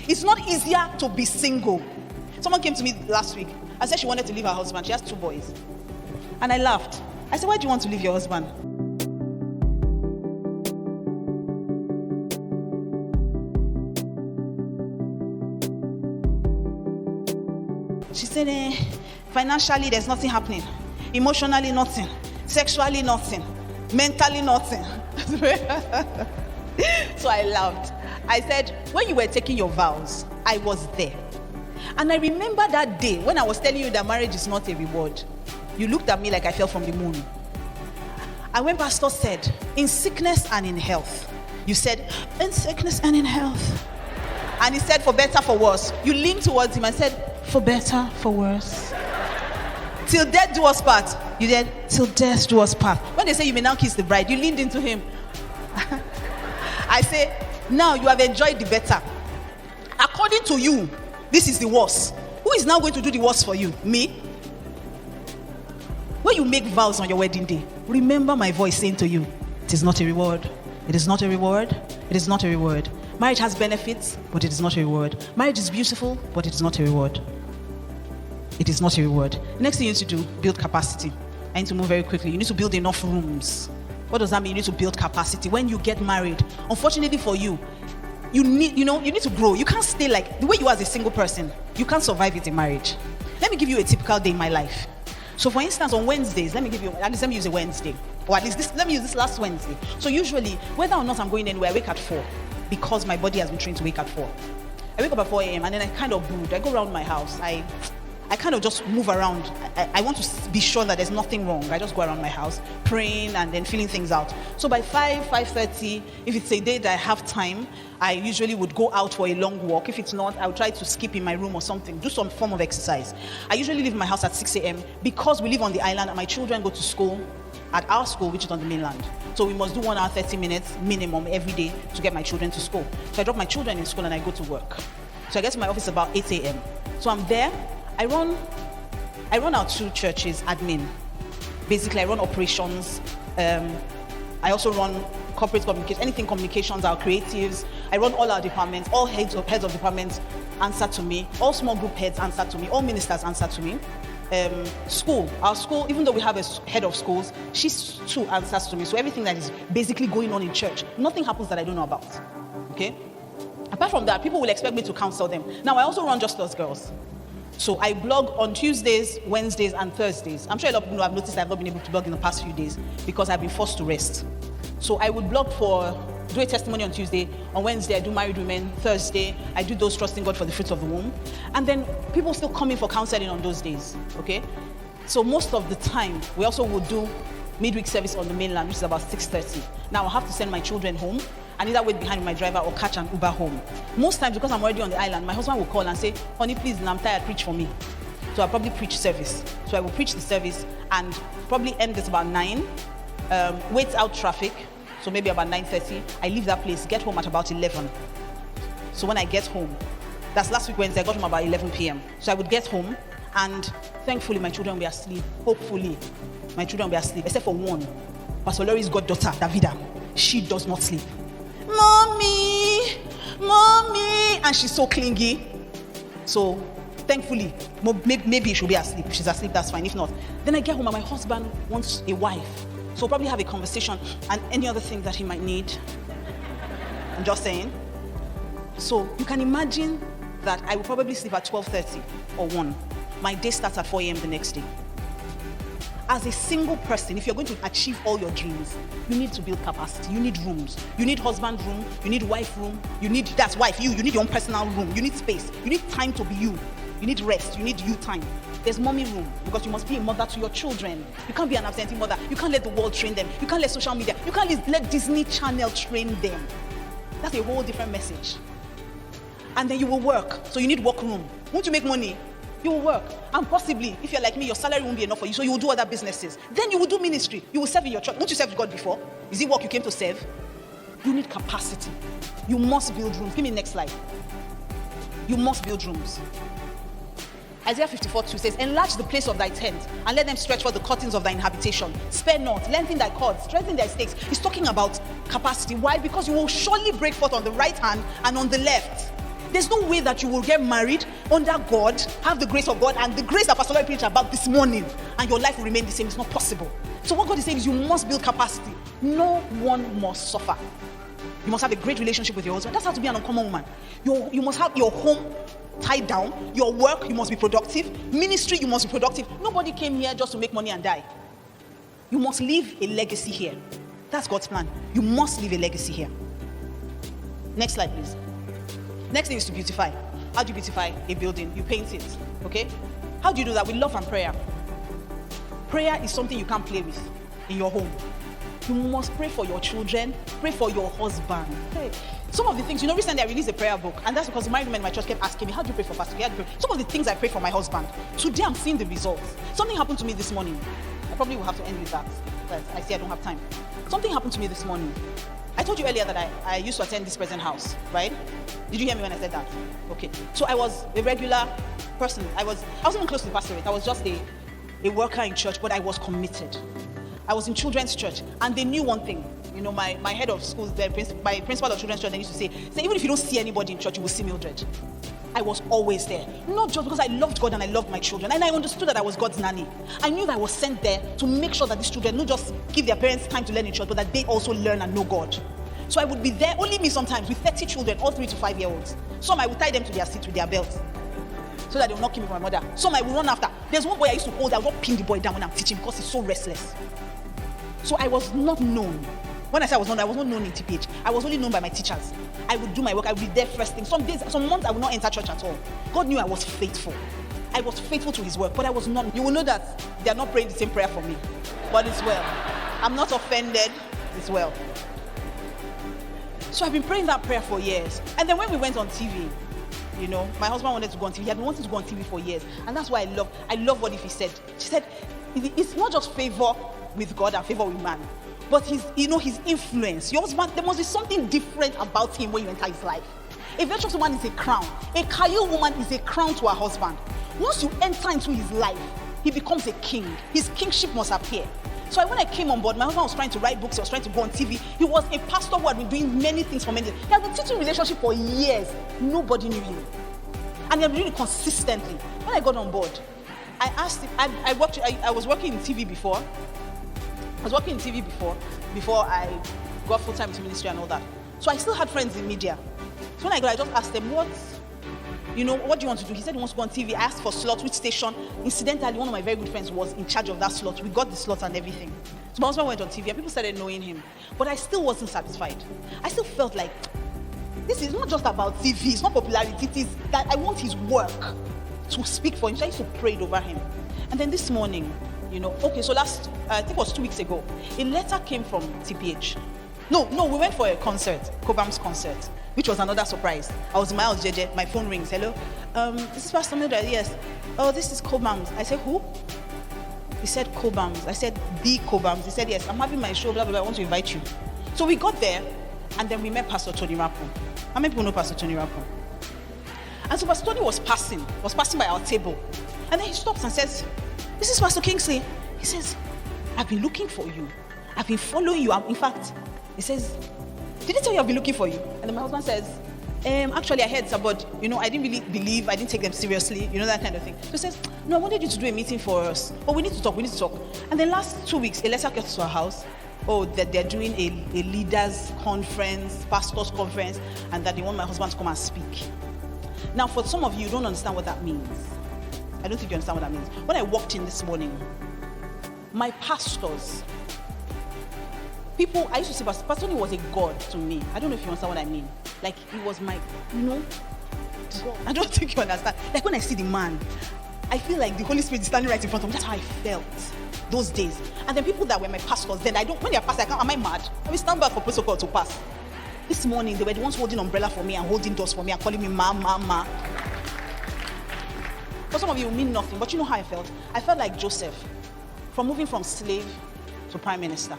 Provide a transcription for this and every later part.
It's not easier to be single. Someone came to me last week and said she wanted to leave her husband. She has 2 boys. And I laughed. I said, why do you want to leave your husband? She said, financially, there's nothing happening. Emotionally, nothing. Sexually, nothing. Mentally, nothing. So I laughed. I said, when you were taking your vows, I was there. And I remember that day when I was telling you that marriage is not a reward. You looked at me like I fell from the moon. And when Pastor said, in sickness and in health, you said, in sickness and in health. And he said, for better, for worse. You leaned towards him and said, for better, for worse. Till death do us part. You said, till death do us part. When they say you may now kiss the bride, you leaned into him. I say, now you have enjoyed the better. According to you, this is the worst. Who is now going to do the worst for you? Me? When you make vows on your wedding day, remember my voice saying to you, it is not a reward. It is not a reward. It is not a reward. Marriage has benefits, but it is not a reward. Marriage is beautiful, but it is not a reward. It is not a reward. The next thing you need to do, build capacity. I need to move very quickly. You need to build enough rooms. What does that mean? You need to build capacity. When you get married, unfortunately for you, you need to grow. You can't stay like the way you are as a single person. You can't survive it in marriage. Let me give you a typical day in my life. So for instance, on Wednesdays, let me use a Wednesday. Or at least let me use this last Wednesday. So usually, whether or not I'm going anywhere, I wake at 4 because my body has been trained to wake at 4. I wake up at 4 a.m. and then I kind of brood. I go around my house. I kind of just move around. I want to be sure that there's nothing wrong. I just go around my house, praying and then feeling things out. So by 5:30, if it's a day that I have time, I usually would go out for a long walk. If it's not, I would try to skip in my room or something, do some form of exercise. I usually leave my house at 6 a.m. because we live on the island and my children go to school at our school, which is on the mainland. So we must do 1 hour, 30 minutes minimum every day to get my children to school. So I drop my children in school and I go to work. So I get to my office about 8 a.m. So I'm there. I run our 2 churches admin. Basically, I run operations. I also run corporate communication, anything communications, our creatives. I run all our departments. All heads of departments answer to me. All small group heads answer to me. All ministers answer to me. Our school, even though we have a head of schools, she too answers to me. So everything that is basically going on in church, nothing happens that I don't know about. Okay? Apart from that, people will expect me to counsel them. Now, I also run Just Us Girls. So I blog on Tuesdays, Wednesdays, and Thursdays. I'm sure a lot of people have noticed I've not been able to blog in the past few days because I've been forced to rest. So I would blog do a testimony on Tuesday. On Wednesday, I do married women. Thursday, I do those trusting God for the fruits of the womb. And then people still come in for counseling on those days, okay? So most of the time, we also would do midweek service on the mainland, which is about 6:30. Now I have to send my children home and either wait behind my driver or catch an Uber home. Most times, because I'm already on the island, my husband will call and say, honey, please, I'm tired, preach for me. So I'll probably preach service. So I will preach the service and probably end at about 9, wait out traffic, so maybe about 9:30. I leave that place, get home at about 11. So when I get home, that's last week Wednesday, I got home about 11 p.m. So I would get home and thankfully my children will be asleep. Hopefully, my children will be asleep, except for one. Pastor Lori's goddaughter, Davida. She does not sleep. Mommy, and she's so clingy. So thankfully, maybe she'll be asleep. If she's asleep, that's fine. If not, then I get home and my husband wants a wife. So we'll probably have a conversation and any other thing that he might need. I'm just saying. So you can imagine that I will probably sleep at 12:30 or 1. My day starts at 4 a.m. the next day. As a single person, if you're going to achieve all your dreams, you need to build capacity. You need rooms. You need husband room. You need wife room. You need you need your own personal room. You need space. You need time to be you. You need rest. You need you time. There's mommy room because you must be a mother to your children. You can't be an absentee mother. You can't let the world train them. You can't let social media. You can't let Disney Channel train them. That's a whole different message. And then you will work. So you need work room. Won't you make money? You will work. And possibly, if you're like me, your salary won't be enough for you. So you will do other businesses. Then you will do ministry. You will serve in your church. Won't you serve God before? Is it work you came to serve? You need capacity. You must build rooms. Give me the next slide. You must build rooms. Isaiah 54:2 says, enlarge the place of thy tent and let them stretch for the curtains of thine habitation. Spare not, lengthen thy cords, strengthen thy stakes. He's talking about capacity. Why? Because you will surely break forth on the right hand and on the left. There's no way that you will get married under God, have the grace of God, and the grace that Pastor Lloyd preached about this morning, and your life will remain the same. It's not possible. So what God is saying is you must build capacity. No one must suffer. You must have a great relationship with your husband. That's how to be an uncommon woman. You must have your home tied down. Your work, you must be productive. Ministry, you must be productive. Nobody came here just to make money and die. You must leave a legacy here. That's God's plan. You must leave a legacy here. Next slide, please. Next thing is to beautify. How do you beautify a building? You paint it, okay? How do you do that? With love and prayer. Prayer is something you can't play with in your home. You must pray for your children, pray for your husband. Hey. Some of the things, recently I released a prayer book, and that's because married women in my church kept asking me, how do you pray for Pastor? Some of the things I pray for my husband, today I'm seeing the results. Something happened to me this morning. I probably will have to end with that, but I see I don't have time. Something happened to me this morning. I told you earlier that I used to attend this present house, right? Did you hear me when I said that? Okay. So I was a regular person. I wasn't even close to the pastorate. I was just a worker in church, but I was committed. I was in children's church, and they knew one thing. My head of schools, my principal of children's church, they used to say, even if you don't see anybody in church, you will see Mildred. I was always there. Not just because I loved God and I loved my children, and I understood that I was God's nanny. I knew that I was sent there to make sure that these children not just give their parents time to learn in church, but that they also learn and know God. So I would be there, only me sometimes, with 30 children, all 3 to 5 year olds. Some I would tie them to their seats with their belts, so that they will not kill me from my mother. Some I will run after. There's one boy I used to hold, I would not pin the boy down when I'm teaching because he's so restless. So I was not known. When I say I was not known in TPH. I was only known by my teachers. I would do my work. I would be there first thing. Some days, some months, I would not enter church at all. God knew I was faithful. I was faithful to his work, but I was not. You will know that they are not praying the same prayer for me. But it's well. I'm not offended. It's well. So I've been praying that prayer for years. And then when we went on TV, my husband wanted to go on TV. He had been wanting to go on TV for years. And that's why I love what Ife said. She said, it's not just favor with God and favor with man, but his influence. Your husband, there must be something different about him when you enter his life. A virtuous woman is a crown. A Kayo woman is a crown to her husband. Once you enter into his life, he becomes a king. His kingship must appear. So when I came on board, my husband was trying to write books, he was trying to go on TV. He was a pastor who had been doing many things for many years. He had been teaching relationship for years. Nobody knew him. And he had been doing it consistently. When I got on board, I asked him, I was working in TV before. Before I got full-time into ministry and all that. So I still had friends in media. So when I just asked them, what do you want to do? He said he wants to go on TV. I asked for slot, which station. Incidentally, one of my very good friends was in charge of that slot. We got the slot and everything. So my husband went on TV and people started knowing him. But I still wasn't satisfied. I still felt like, this is not just about TV. It's not popularity. It is that I want his work to speak for him. So I used to pray it over him. And then this morning, so I think it was 2 weeks ago, a letter came from TPH. No, we went for a concert, Cobham's concert, which was another surprise. I was in my house, JJ, my phone rings. Hello, this is Pastor Mildred. Yes. Oh, this is Cobham's. I said, who? He said, Cobham's. I said, the Cobham's. He said, yes, I'm having my show, blah, blah, blah, I want to invite you. So we got there, and then we met Pastor Tony Rapo. How many people know Pastor Tony Rapo? And so Pastor Tony was passing by our table. And then he stops and says, this is Pastor Kingsley. He says, I've been looking for you. I've been following you. In fact, he says, did he tell you I've been looking for you? And then my husband says, actually I heard some, but I didn't really believe, I didn't take them seriously, that kind of thing. So he says, no, I wanted you to do a meeting for us. But we need to talk. And then last 2 weeks, a letter came to our house. That they're doing a leaders conference, pastors conference, and that they want my husband to come and speak. Now, for some of you don't understand what that means. I don't think you understand what that means. When I walked in this morning, my pastors, I used to say Pastor Tony was a God to me. I don't know if you understand what I mean. Like, he was my, God. I don't think you understand. Like, when I see the man, I feel like the Holy Spirit is standing right in front of me. That's how I felt those days. And then people that were my pastors, then when they're pastors, am I mad? I will stand back for protocol to pass. This morning, they were the ones holding umbrella for me and holding doors for me and calling me ma. For some of you, it will mean nothing, but you know how I felt? I felt like Joseph, moving from slave to prime minister.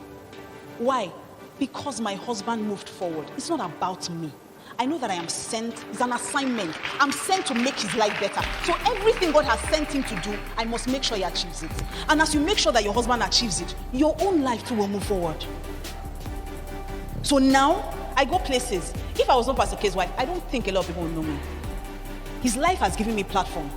Why? Because my husband moved forward. It's not about me. I know that I am sent. It's an assignment. I'm sent to make his life better. So everything God has sent him to do, I must make sure he achieves it. And as you make sure that your husband achieves it, your own life too will move forward. So now, I go places. If I was not Pastor K's wife, I don't think a lot of people would know me. His life has given me platform.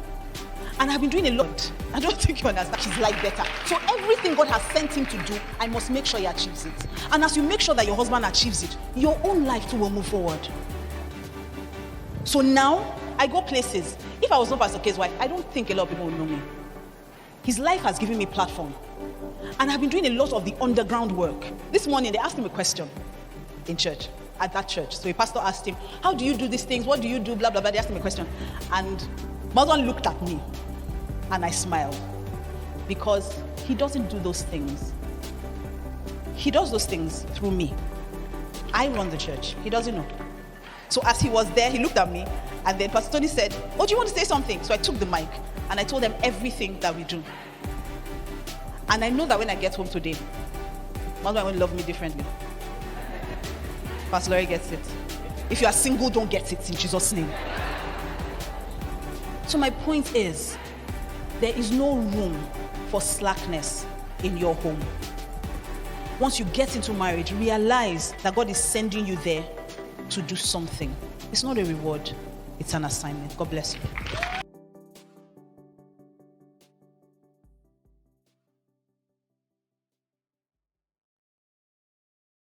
And I've been doing a lot. I don't think you understand his life better. So everything God has sent him to do, I must make sure he achieves it. And as you make sure that your husband achieves it, your own life too will move forward. So now, I go places. If I was not Pastor K's wife, I don't think a lot of people would know me. His life has given me platform. And I've been doing a lot of the underground work. This morning, they asked him a question in church, at that church. So a pastor asked him, how do you do these things? What do you do? Blah, blah, blah. They asked him a question. And my husband looked at me, and I smiled. Because he doesn't do those things. He does those things through me. I run the church. He doesn't know. So as he was there, he looked at me, and then Pastor Tony said, oh, do you want to say something? So I took the mic, and I told them everything that we do. And I know that when I get home today, my husband will love me differently. Pastor Laurie gets it. If you are single, don't get it in Jesus' name. So my point is, there is no room for slackness in your home. Once you get into marriage, realize that God is sending you there to do something. It's not a reward, it's an assignment. God bless you.